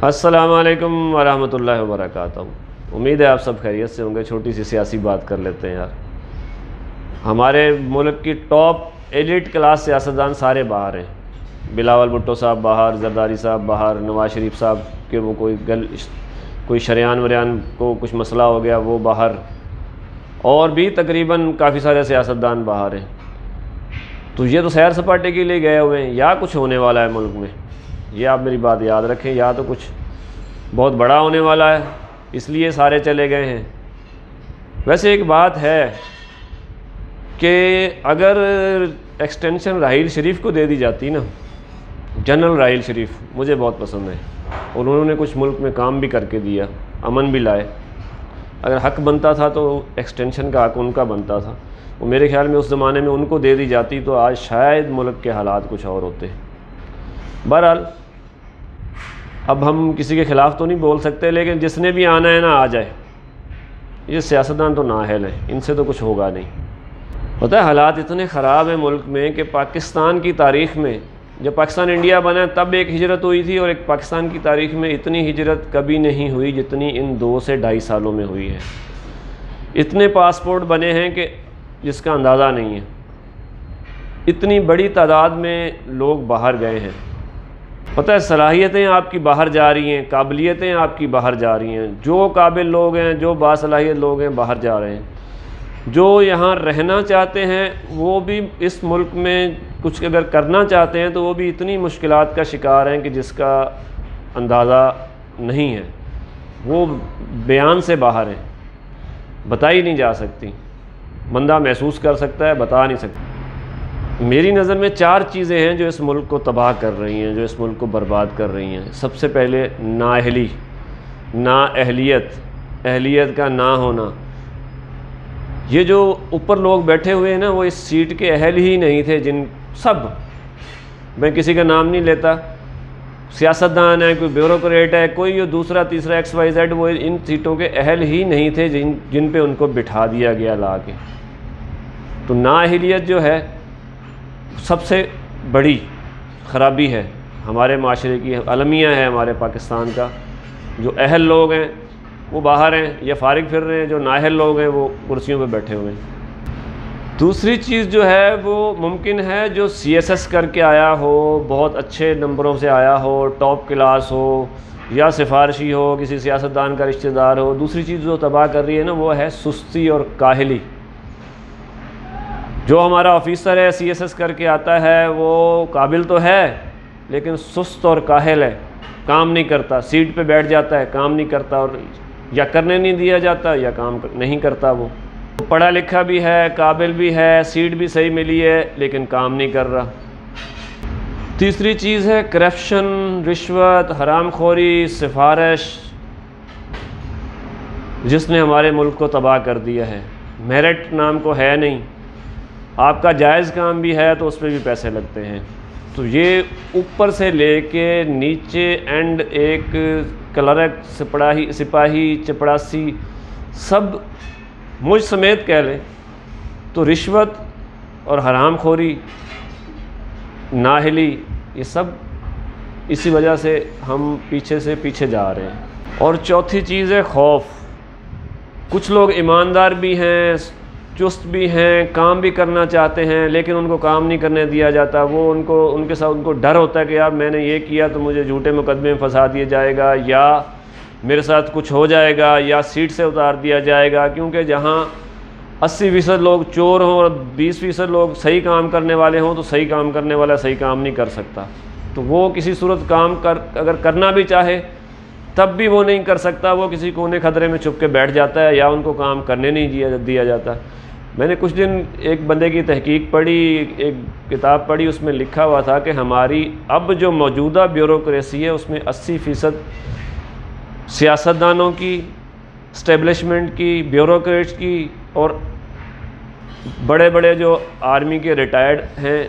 السلام علیکم ورحمۃ اللہ وبرکاتہ۔ امید ہے آپ سب خیریت سے ہوں گے۔ چھوٹی سی سیاسی بات کر لیتے ہیں یار۔ ہمارے ملک کی ٹاپ ایلیٹ کلاس سیاستدان سارے باہر ہیں۔ بلاول بھٹو صاحب باہر، زرداری صاحب باہر، نواز شریف صاحب کے وہ کوئی شریان وریان کو کچھ مسئلہ ہو گیا وہ باہر، اور بھی تقریباً کافی سارے سیاستدان باہر ہیں۔ تو یہ تو سیر سپاٹے کے لیے گئے ہوئے ہیں یا کچھ ہونے والا ہے ملک میں؟ یہ آپ میری بات یاد رکھیں، یا تو کچھ بہت بڑا ہونے والا ہے اس لیے سارے چلے گئے ہیں۔ ویسے ایک بات ہے کہ اگر ایکسٹینشن راحیل شریف کو دے دی جاتی نا، جنرل راحیل شریف مجھے بہت پسند ہے، اور انہوں نے کچھ ملک میں کام بھی کر کے دیا، امن بھی لائے۔ اگر حق بنتا تھا تو ایکسٹینشن کا حق ان کا بنتا تھا، وہ میرے خیال میں اس زمانے میں ان کو دے دی جاتی تو آج شاید ملک کے حالات کچھ اور ہوتے۔ بہرحال اب ہم کسی کے خلاف تو نہیں بول سکتے، لیکن جس نے بھی آنا ہے نا آ جائے۔ یہ سیاستدان تو نااہل ہیں، ان سے تو کچھ ہوگا نہیں۔ پتہ ہے حالات اتنے خراب ہیں ملک میں کہ پاکستان کی تاریخ میں، جب پاکستان انڈیا بنا تب ایک ہجرت ہوئی تھی، اور ایک پاکستان کی تاریخ میں اتنی ہجرت کبھی نہیں ہوئی جتنی ان 2 سے 2.5 سالوں میں ہوئی ہے۔ اتنے پاسپورٹ بنے ہیں کہ جس کا اندازہ نہیں ہے، اتنی بڑی تعداد میں لوگ باہر گئے ہیں۔ پتہ ہے صلاحیتیں آپ کی باہر جا رہی ہیں، قابلیتیں آپ کی باہر جا رہی ہیں، جو قابل لوگ ہیں، جو باصلاحیت لوگ ہیں باہر جا رہے ہیں۔ جو یہاں رہنا چاہتے ہیں وہ بھی اس ملک میں کچھ اگر کرنا چاہتے ہیں تو وہ بھی اتنی مشکلات کا شکار ہیں کہ جس کا اندازہ نہیں ہے، وہ بیان سے باہر ہیں، بتائی نہیں جا سکتی۔ بندہ محسوس کر سکتا ہے، بتا نہیں سکتا۔ میری نظر میں 4 چیزیں ہیں جو اس ملک کو تباہ کر رہی ہیں، جو اس ملک کو برباد کر رہی ہیں۔ سب سے پہلے اہلیت کا نہ ہونا۔ یہ جو اوپر لوگ بیٹھے ہوئے ہیں نا، وہ اس سیٹ کے اہل ہی نہیں تھے، میں کسی کا نام نہیں لیتا، سیاستدان ہے، کوئی بیوروکریٹ ہے، کوئی دوسرا تیسرا XYZ، وہ ان سیٹوں کے اہل ہی نہیں تھے جن پہ ان کو بٹھا دیا گیا لا کے۔ تو نااہلیت جو ہے سب سے بڑی خرابی ہے ہمارے معاشرے کی، المیہ ہے ہمارے پاکستان کا۔ جو اہل لوگ ہیں وہ باہر ہیں یا فارغ پھر رہے ہیں، جو نااہل لوگ ہیں وہ کرسیوں پہ بیٹھے ہوئے ہیں۔ دوسری چیز جو ہے وہ ممکن ہے جو CSS کر کے آیا ہو، بہت اچھے نمبروں سے آیا ہو، ٹاپ کلاس ہو، یا سفارشی ہو، کسی سیاستدان کا رشتہ دار ہو۔ دوسری چیز جو تباہ کر رہی ہے نا وہ ہے سستی اور کاہلی۔ جو ہمارا آفیسر ہے CSS کر کے آتا ہے وہ قابل تو ہے لیکن سست اور کاہل ہے، کام نہیں کرتا، سیٹ پہ بیٹھ جاتا ہے، کام نہیں کرتا، اور یا کرنے نہیں دیا جاتا یا کام نہیں کرتا۔ وہ پڑھا لکھا بھی ہے، قابل بھی ہے، سیٹ بھی صحیح ملی ہے لیکن کام نہیں کر رہا۔ تیسری چیز ہے کرپشن، رشوت، حرام خوری، سفارش، جس نے ہمارے ملک کو تباہ کر دیا ہے۔ میرٹ نام کو ہے نہیں، آپ کا جائز کام بھی ہے تو اس پہ بھی پیسے لگتے ہیں۔ تو یہ اوپر سے لے کے نیچے اینڈ ایک کلرک، سپاہی، چپڑاسی، سب مجھ سمیت کہہ لیں تو رشوت اور حرام خوری، نااہلی، یہ سب اسی وجہ سے ہم پیچھے سے پیچھے جا رہے ہیں۔ اور چوتھی چیز ہے خوف۔ کچھ لوگ ایماندار بھی ہیں، چست بھی ہیں، کام بھی کرنا چاہتے ہیں لیکن ان کو کام نہیں کرنے دیا جاتا۔ وہ ان کے ساتھ ان کو ڈر ہوتا ہے کہ یار میں نے یہ کیا تو مجھے جھوٹے مقدمے میں پھنسا دیا جائے گا، یا میرے ساتھ کچھ ہو جائے گا، یا سیٹ سے اتار دیا جائے گا۔ کیونکہ جہاں 80% لوگ چور ہوں اور 20% لوگ صحیح کام کرنے والے ہوں تو صحیح کام کرنے والا صحیح کام نہیں کر سکتا۔ تو وہ کسی صورت اگر کرنا بھی چاہے تب بھی وہ نہیں کر سکتا، وہ کسی کونے خدرے میں چھپ کے بیٹھ جاتا ہے یا ان کو کام کرنے نہیں دیا جاتا۔ میں نے کچھ دن ایک بندے کی تحقیق پڑھی، ایک کتاب پڑھی، اس میں لکھا ہوا تھا کہ ہماری اب جو موجودہ بیوروکریسی ہے اس میں 80% سیاستدانوں کی، اسٹیبلشمنٹ کی، بیوروکریٹس کی، اور بڑے بڑے جو آرمی کے ریٹائرڈ ہیں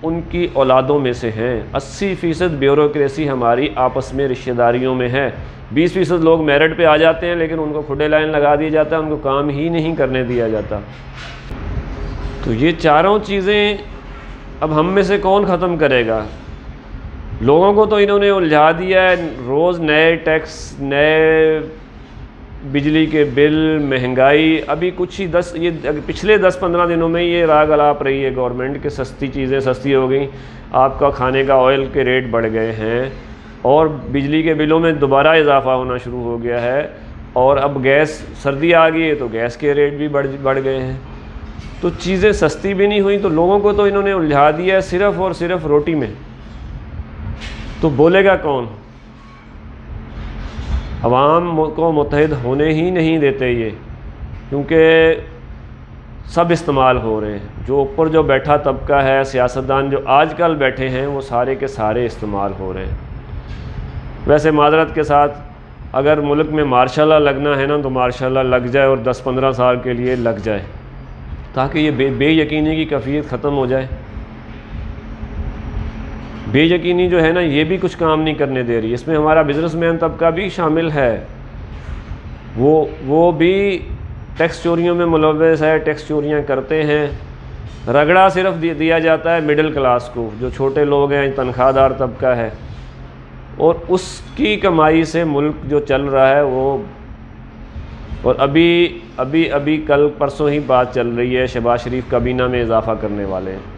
ان کی اولادوں میں سے ہیں۔ 80% بیوروکریسی ہماری آپس میں رشتہ داریوں میں ہے۔ 20% لوگ میرٹ پہ آ جاتے ہیں لیکن ان کو کھڈے لائن لگا دیا جاتا ہے، ان کو کام ہی نہیں کرنے دیا جاتا۔ تو یہ چاروں چیزیں اب ہم میں سے کون ختم کرے گا؟ لوگوں کو تو انہوں نے الجھا دیا ہے، روز نئے ٹیکس، نئے بجلی کے بل، مہنگائی. ابھی کچھ ہی پچھلے 10-15 دنوں میں یہ راگ الاپ رہی ہے گورنمنٹ کہ سستی چیزیں سستی ہو گئیں، آپ کا کھانے کا آئل کے ریٹ بڑھ گئے ہیں، اور بجلی کے بلوں میں دوبارہ اضافہ ہونا شروع ہو گیا ہے، اور اب گیس، سردی آ گئی ہے تو گیس کے ریٹ بھی بڑھ گئے ہیں. تو چیزیں سستی بھی نہیں ہوئیں، تو لوگوں کو تو انہوں نے الجھا دیا ہے صرف اور صرف روٹی میں. تو بولے گا کون؟ عوام کو متحد ہونے ہی نہیں دیتے یہ، کیونکہ سب استعمال ہو رہے ہیں. جو اوپر جو بیٹھا طبقہ ہے، سیاستدان جو آج کل بیٹھے ہیں، وہ سارے کے سارے استعمال ہو رہے ہیں. ویسے معذرت کے ساتھ اگر ملک میں مارشاء اللہ لگنا ہے نا تو مارشاء اللہ لگ جائے، اور 10-15 سال کے لیے لگ جائے، تاکہ یہ بے یقینی کی کیفیت ختم ہو جائے. بے یقینی جو ہے نا یہ بھی کچھ کام نہیں کرنے دے رہی. اس میں ہمارا بزنس مین طبقہ بھی شامل ہے، وہ بھی ٹیکس چوریوں میں ملوث ہے، ٹیکس چوریاں کرتے ہیں. رگڑا صرف دیا جاتا ہے مڈل کلاس کو، جو چھوٹے لوگ ہیں، تنخواہ دار طبقہ ہے، اور اس کی کمائی سے ملک جو چل رہا ہے وہ. اور ابھی کل پرسوں ہی بات چل رہی ہے، شہباز شریف کابینہ میں اضافہ کرنے والے ہیں.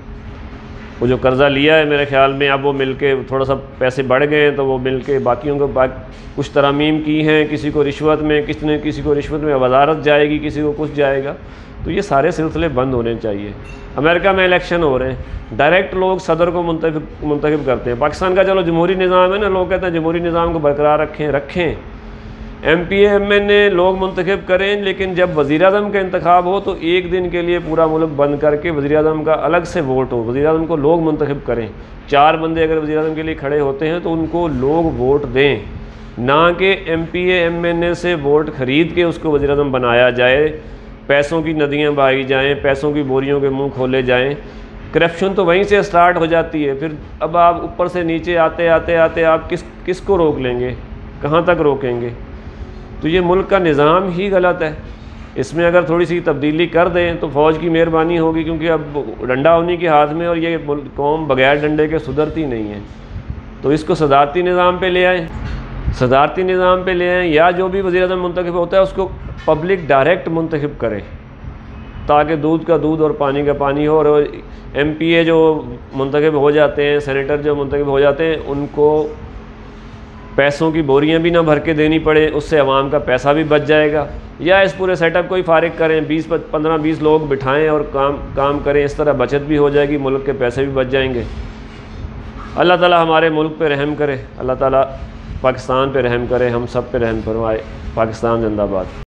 وہ جو قرضہ لیا ہے میرے خیال میں اب وہ مل کے تھوڑا سا پیسے بڑھ گئے ہیں، تو وہ مل کے باقیوں کو کچھ ترامیم کی ہیں. کسی کو رشوت میں، کسی کو رشوت میں وزارت جائے گی، کسی کو کچھ جائے گا. تو یہ سارے سلسلے بند ہونے چاہیے. امریکہ میں الیکشن ہو رہے ہیں، ڈائریکٹ لوگ صدر کو منتخب کرتے ہیں. پاکستان کا چلو جمہوری نظام ہے نا، لوگ کہتے ہیں جمہوری نظام کو برقرار رکھیں. M P A M N A لوگ منتخب کریں، لیکن جب وزیر اعظم کا انتخاب ہو تو ایک دن کے لیے پورا ملک بند کر کے وزیر اعظم کا الگ سے ووٹ ہو. وزیر اعظم کو لوگ منتخب کریں. 4 بندے اگر وزیر اعظم کے لیے کھڑے ہوتے ہیں تو ان کو لوگ ووٹ دیں، نہ کہ M P A M N A سے ووٹ خرید کے اس کو وزیر اعظم بنایا جائے. پیسوں کی ندیاں بہائی جائیں، پیسوں کی بوریوں کے منہ کھولے جائیں. کرپشن تو وہیں سے سٹارٹ ہو جاتی ہے. پھر اب آپ اوپر سے نیچے آتے آپ کس کو روک لیں گے؟ کہاں تک روکیں گے؟ تو یہ ملک کا نظام ہی غلط ہے. اس میں اگر تھوڑی سی تبدیلی کر دیں تو فوج کی مہربانی ہوگی، کیونکہ اب ڈنڈا انہی کے ہاتھ میں، اور یہ قوم بغیر ڈنڈے کے سدھرتی نہیں ہے. تو اس کو صدارتی نظام پہ لے آئیں، صدارتی نظام پہ لے آئیں، یا جو بھی وزیر اعظم منتخب ہوتا ہے اس کو پبلک ڈائریکٹ منتخب کرے، تاکہ دودھ کا دودھ اور پانی کا پانی ہو. اور ایم پی اے جو منتخب ہو جاتے ہیں، سینیٹر جو منتخب ہو جاتے ہیں، ان کو پیسوں کی بوریاں بھی نہ بھر کے دینی پڑے، اس سے عوام کا پیسہ بھی بچ جائے گا. یا اس پورے سیٹ اپ کو ہی فارغ کریں، 15-20 لوگ بٹھائیں اور کام کریں. اس طرح بچت بھی ہو جائے گی، ملک کے پیسے بھی بچ جائیں گے. اللہ تعالی ہمارے ملک پہ رحم کرے، اللہ تعالی پاکستان پہ رحم کرے، ہم سب پہ رحم فرمائے. پاکستان زندہ باد.